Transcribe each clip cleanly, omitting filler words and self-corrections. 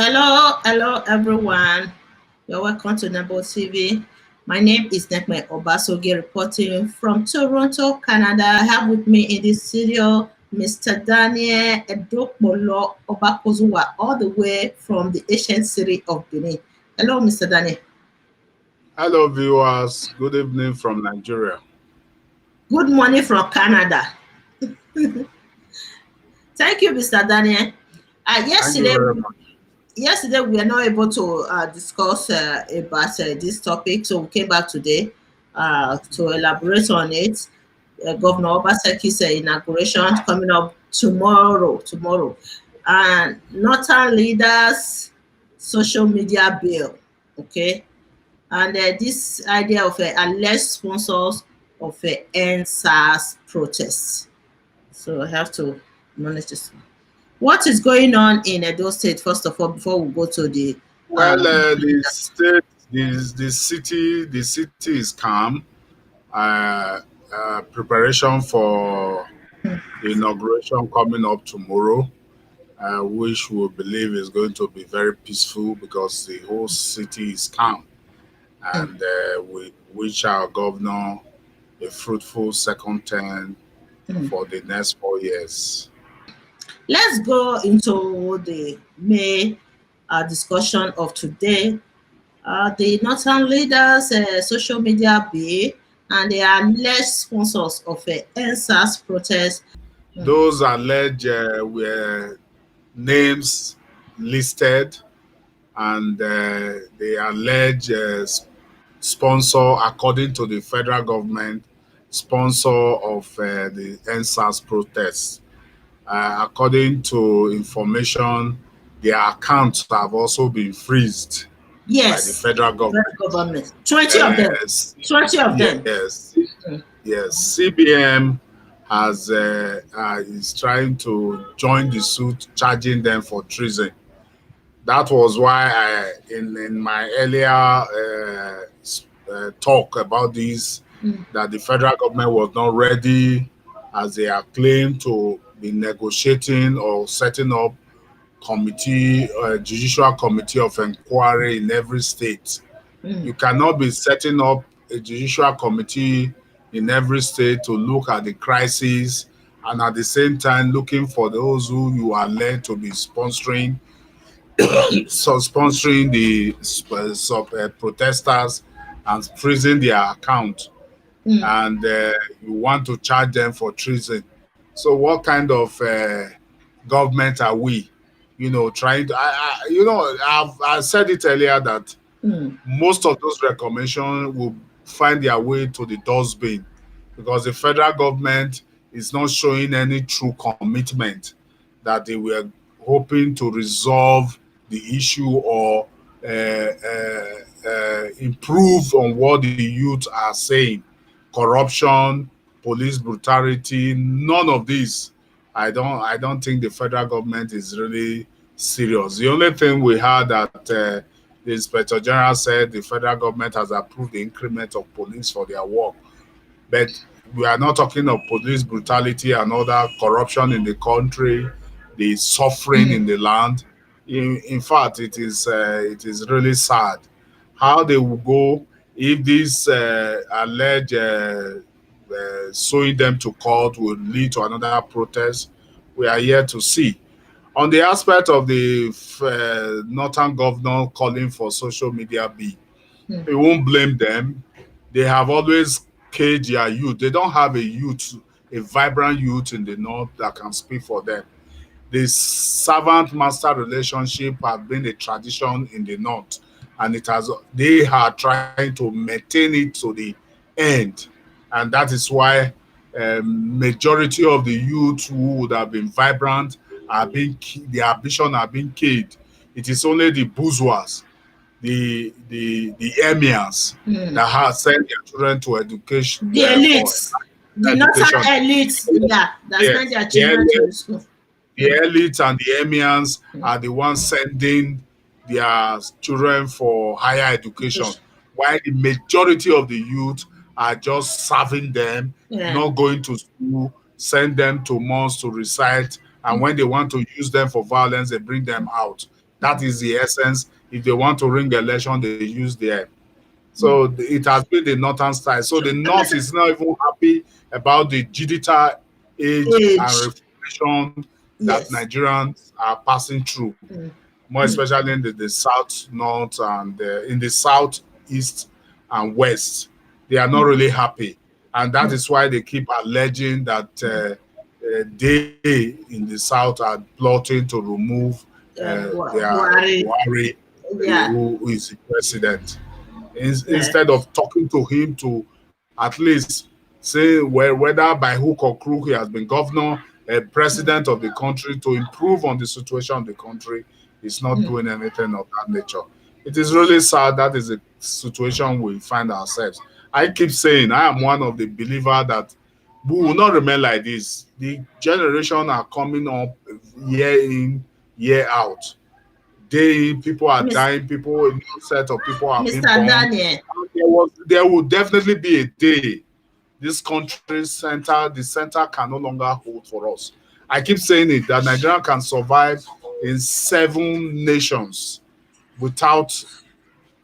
Hello everyone. You're welcome to Nebo TV. My name is Nekme Obaseki reporting from Toronto, Canada. I have with me in this studio Mr. Daniel Edokbolo Obakozua, all the way from the ancient city of Benin. Hello, Mr. Daniel. Hello, viewers. Good evening from Nigeria. Good morning from Canada. Thank you, Mr. Daniel. Thank you Yesterday, very much. yesterday we were not able to discuss about this topic, so we came back today to elaborate on it. Governor Obaseki's inauguration coming up tomorrow, and Northern leaders social media bill, okay, and this idea of alleged sponsors of end SARS protests. So I have to manage this. What is going on in Edo State, first of all, before we go to the Well, the state, the city is calm. Preparation for the inauguration coming up tomorrow, which we believe is going to be very peaceful because the whole city is calm, and we wish our governor a fruitful second term for the next 4 years. Let's go into the main discussion of today. The Northern leaders, social media bill, and they are alleged sponsors of NSAS protest. Those alleged were names listed, and they allege sponsor, according to the federal government, sponsor of the NSAS protests. According to information, their accounts have also been freezed by the Yes, federal government. 20 of them. 20 of them. Yes. CBM has is trying to join the suit, charging them for treason. That was why in my earlier talk about this, that the federal government was not ready, as they are claimed to be negotiating or setting up judicial committee of inquiry in every state. You cannot be setting up a judicial committee in every state to look at the crisis and at the same time looking for those who you are led to be sponsoring the protesters and freezing their account, and you want to charge them for treason. So what kind of government are we? Trying to, I said it earlier that most of those recommendations will find their way to the dustbin because the federal government is not showing any true commitment that they were hoping to resolve the issue or improve on what the youth are saying. Corruption, police brutality, none of this. I don't think the federal government is really serious. The only thing we had that the Inspector General said the federal government has approved the increment of police for their work. But we are not talking of police brutality and other corruption in the country, the suffering in the land. In fact, it is really sad how they will go if this alleged suing them to court will lead to another protest. We are here to see. On the aspect of the northern governor calling for social media bill, we won't blame them. They have always caged their youth. They don't have a vibrant youth in the north that can speak for them. The servant-master relationship has been a tradition in the north, and they are trying to maintain it to the end, and that is why majority of the youth who would have been vibrant their ambition are being killed. It is only the bourgeois, the emirs that have sent their children to education. The elites, the northern elites, that send their children to school. The elites and the emirs are the ones sending their children for higher education, while the majority of the youth are just serving them, not going to school, send them to mosques to recite, and when they want to use them for violence, they bring them out. That is the essence. If they want to ring election, they use there. So it has been the northern style. So the north is not even happy about the digital age and age. revolution that Yes. Nigerians are passing through, more especially in the south, north, and in the south, east, and west. They are not really happy. And that is why they keep alleging that they in the south are plotting to remove their Buhari. Buhari, Yeah. who is the president. Yeah. Instead of talking to him to at least say whether by hook or crook he has been governor, president of the country, to improve on the situation of the country, he's not doing anything of that nature. It is really sad. That is the situation we find ourselves. I keep saying I am one of the believer that we will not remain like this. The generation are coming up year in, year out. Day in, people are Miss, dying, people, a new set of people are being Mr. born. Daniel. There will definitely be a day this country's center, the center can no longer hold for us. I keep saying it that Nigeria can survive in 7 nations without,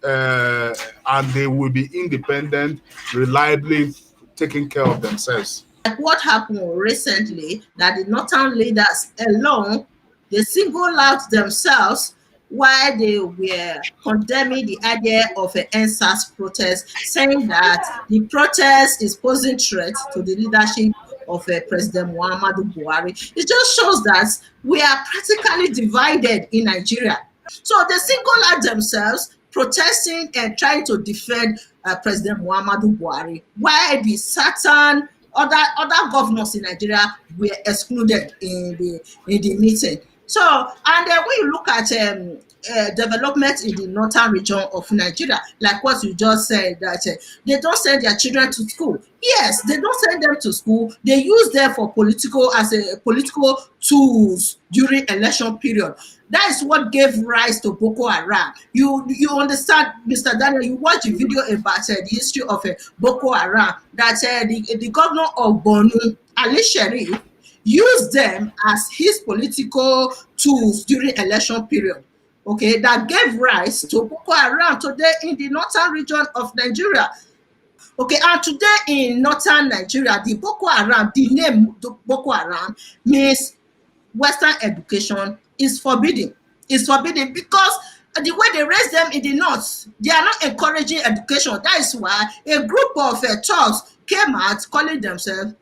and they will be independent, reliably taking care of themselves. Like what happened recently, that the northern leaders alone, they single out themselves while they were condemning the idea of an NSAS protest, saying that the protest is posing threat to the leadership of President Muhammadu Buhari. It just shows that we are practically divided in Nigeria. So they single out themselves protesting and trying to defend President Muhammadu Buhari, while the certain other governors in Nigeria were excluded in the meeting. So, and when you look at development in the northern region of Nigeria, like what you just said, that they don't send their children to school. Yes, they don't send them to school. They use them for political tools during election period. That is what gave rise to Boko Haram. You understand, Mr. Daniel? You watch a video about the history of Boko Haram. That the governor of Borno, Ali Sherif, used them as his political tools during election period. Okay, that gave rise to Boko Haram today in the northern region of Nigeria. Okay, and today in northern Nigeria, the Boko Haram, the name Boko Haram means Western education is forbidden. It's forbidden because the way they raise them in the north, they are not encouraging education. That is why a group of thugs came out calling themselves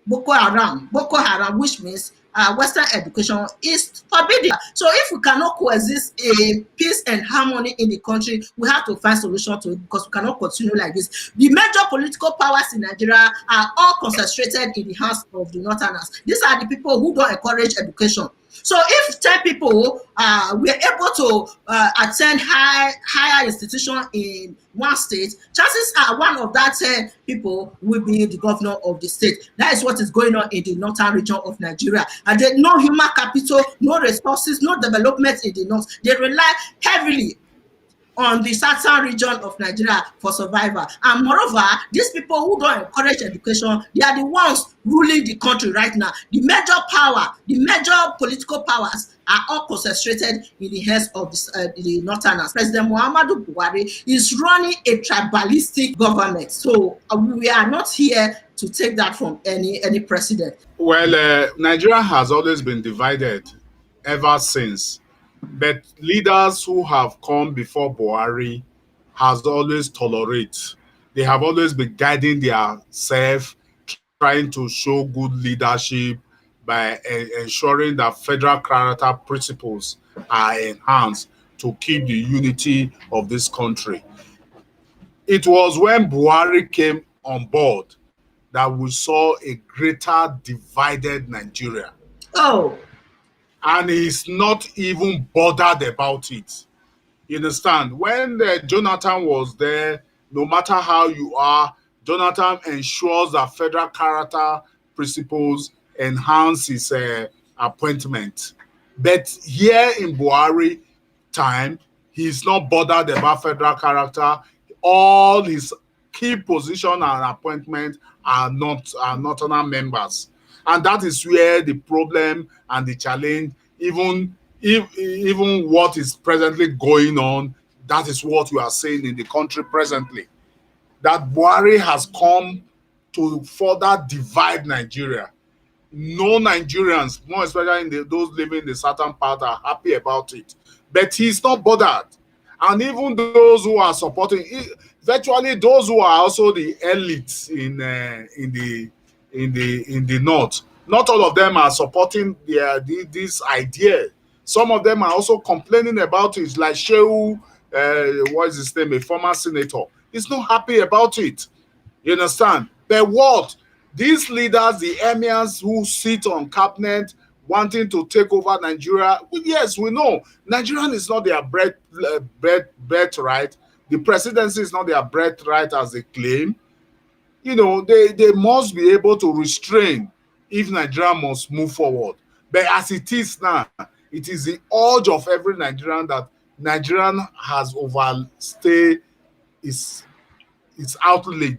Boko Haram, which means Western education is forbidden. So if we cannot coexist a peace and harmony in the country, we have to find solution to it because we cannot continue like this. The major political powers in Nigeria are all concentrated in the hands of the Northerners. These are the people who don't encourage education. So if 10 people were able to attend higher institution in one state, chances are one of that 10 people will be the governor of the state. That is what is going on in the northern region of Nigeria. And there no human capital, no resources, no development in the north. They rely heavily on the southern region of Nigeria for survival. And moreover, these people who don't encourage education, they are the ones ruling the country right now. The major power, the major political powers are all concentrated in the hands of the northerners. President Muhammadu Buhari is running a tribalistic government. So we are not here to take that from any president. Well, Nigeria has always been divided ever since. But leaders who have come before Buhari has always tolerate. They have always been guiding their self, trying to show good leadership by ensuring that federal character principles are enhanced to keep the unity of this country. It was when Buhari came on board that we saw a greater divided Nigeria. Oh, And he's not even bothered about it. You understand? When Jonathan was there, no matter how you are, Jonathan ensures that federal character principles enhance his appointment. But here in Buhari time, he's not bothered about federal character. All his key position and appointment are northern members. And that is where the problem and the challenge, even if even what is presently going on, that is what you are saying in the country presently. That Buhari has come to further divide Nigeria. No Nigerians, more especially in those living in the southern part, are happy about it. But he's not bothered. And even those who are supporting, virtually those who are also the elites in the north, not all of them are supporting this idea. Some of them are also complaining about it, like Shehu, what is his name, a former senator. He's not happy about it. You understand? But what? These leaders, the emirs who sit on cabinet wanting to take over Nigeria, well, yes, we know Nigerian is not their birthright. The presidency is not their birthright as they claim. You know, they must be able to restrain if Nigeria must move forward. But as it is now, it is the urge of every Nigerian that Nigerian has overstayed its outlay.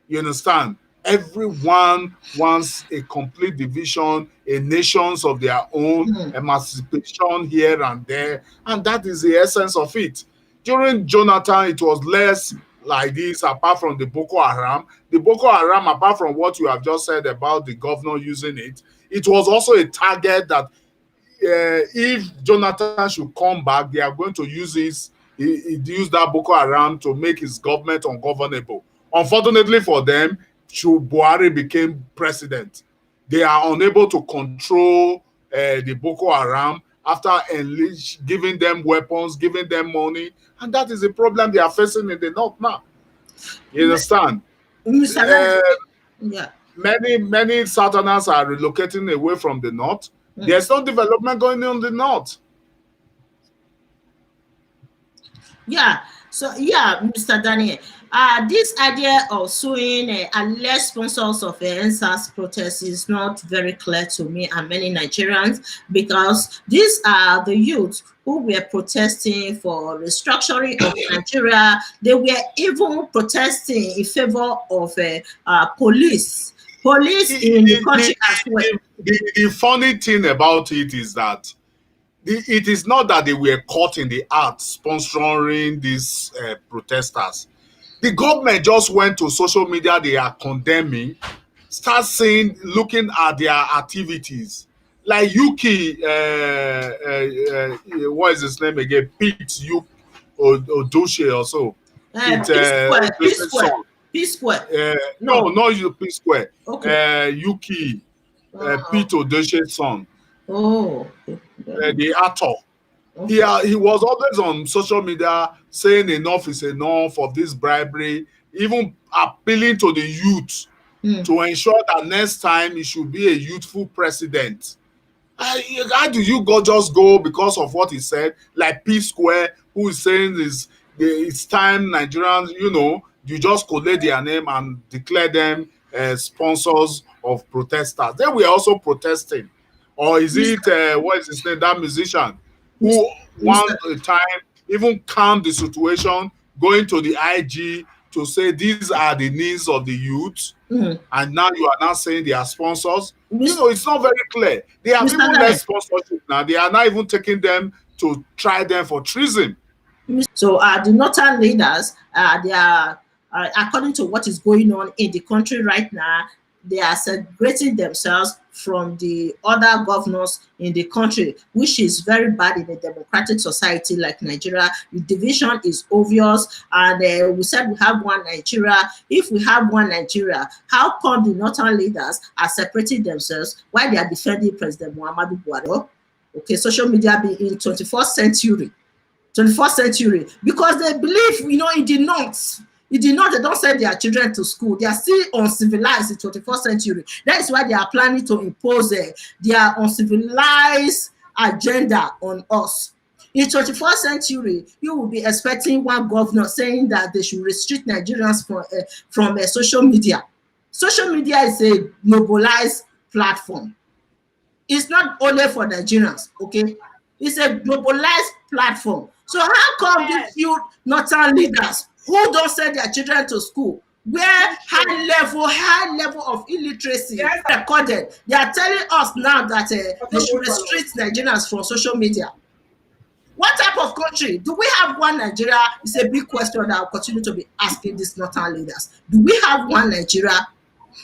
You understand? Everyone wants a complete division, a nations of their own, Mm. emancipation here and there, and that is the essence of it. During Jonathan, it was less like this, apart from the Boko Haram. The Boko Haram, apart from what you have just said about the governor using it, it was also a target that if Jonathan should come back, they are going to use that Boko Haram to make his government ungovernable. Unfortunately for them, should Buhari became president, they are unable to control the Boko Haram after giving them weapons, giving them money, and that is the problem they are facing in the north now. You understand? Mr. Uh, Daniel, yeah. many southerners are relocating away from the north. Mm. There's no development going on in the north. Yeah. So yeah, Mr. Daniel, this idea of suing alleged sponsors of NSAS protests is not very clear to me and many Nigerians, because these are the youth who were protesting for restructuring of Nigeria. They were even protesting in favor of police in the country as well. The funny thing about it is that it is not that they were caught in the act sponsoring these protesters. The government just went to social media they are condemning, start saying, looking at their activities. Like Yuki, what is his name again? Pete Yuki Odoche or so. Pete P Odoche's Square, son. P Square. No, No, not you, P Square. okay. Yuki, Uh, Pete Odoche's son, oh, the actor. okay. He was always on social media saying enough is enough of this bribery, even appealing to the youth Hmm. to ensure that next time he should be a youthful president. How do you just go because of what he said? Like P Square, who is saying it's time Nigerians, you just collect their name and declare them sponsors of protesters. They were also protesting. Or is it, Mr. what is his name, that musician Mr. who one Mr. time even calmed the situation, going to the IG to say these are the needs of the youth, Hmm. and now you are now saying they are sponsors. Mis- It's not very clear. They have Mr. even Daniel, less sponsorship now. They are not even taking them to try them for treason. So the northern leaders, they are, according to what is going on in the country right now, they are separating themselves from the other governors in the country, which is very bad in a democratic society like Nigeria. The division is obvious, and we said we have one Nigeria. If we have one Nigeria, how come the northern leaders are separating themselves while they are defending President Muhammadu Buhari? Okay, social media be in 21st century. 21st century, because they believe, in the north. In the north, they don't send their children to school. They are still uncivilized in 21st century. That is why they are planning to impose their uncivilized agenda on us. In 21st century, you will be expecting one governor saying that they should restrict Nigerians from social media. Social media is a globalized platform. It's not only for Nigerians, okay? It's a globalized platform. So how come these Yes. few northern leaders who don't send their children to school where high level of illiteracy recorded. They are telling us now that they should restrict Nigerians from social media. What type of country? Do we have one Nigeria? It's a big question that I'll continue to be asking these northern leaders. Do we have one Nigeria?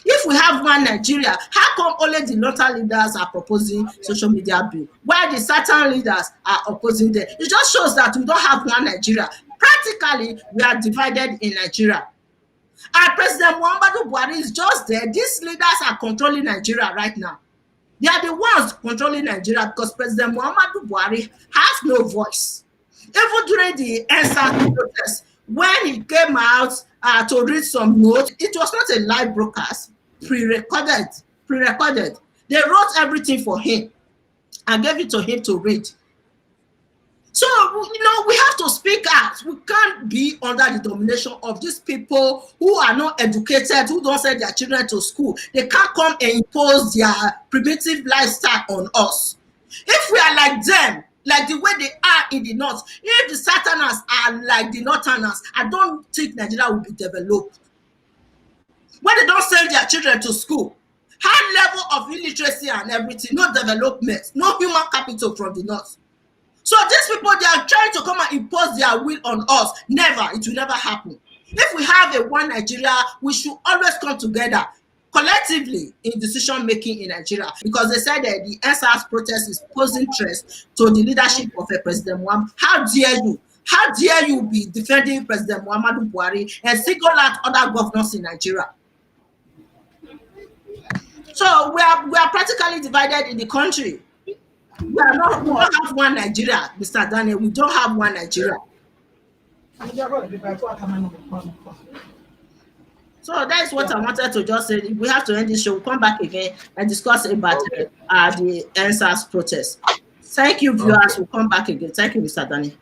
If we have one Nigeria, how come only the northern leaders are proposing social media bill, while the southern leaders are opposing them? It just shows that we don't have one Nigeria. Practically, we are divided in Nigeria. And President Muhammadu Buhari is just there. These leaders are controlling Nigeria right now. They are the ones controlling Nigeria because President Muhammadu Buhari has no voice. Even during the EndSARS protest, when he came out to read some notes, it was not a live broadcast, pre-recorded. They wrote everything for him and gave it to him to read. So, we have to speak out. We can't be under the domination of these people who are not educated, who don't send their children to school. They can't come and impose their primitive lifestyle on us. If we are like them, like the way they are in the north, if the southerners are like the northerners, I don't think Nigeria will be developed. When they don't send their children to school, high level of illiteracy and everything, no development, no human capital from the north. So these people, they are trying to come and impose their will on us. Never. It will never happen. If we have a one Nigeria, we should always come together collectively in decision making in Nigeria, because they said that the EndSARS protest is posing threats to the leadership of President Muhammadu. How dare you? How dare you be defending President Muhammadu Buhari and single out other governors in Nigeria? So we are practically divided in the country. We don't have one Nigeria, Mr. Daniel. We don't have one Nigeria. So that's what I wanted to just say. We have to end this show. We'll come back again and discuss about the EndSARS protest. Thank you, viewers. We'll come back again. Thank you, Mr. Daniel.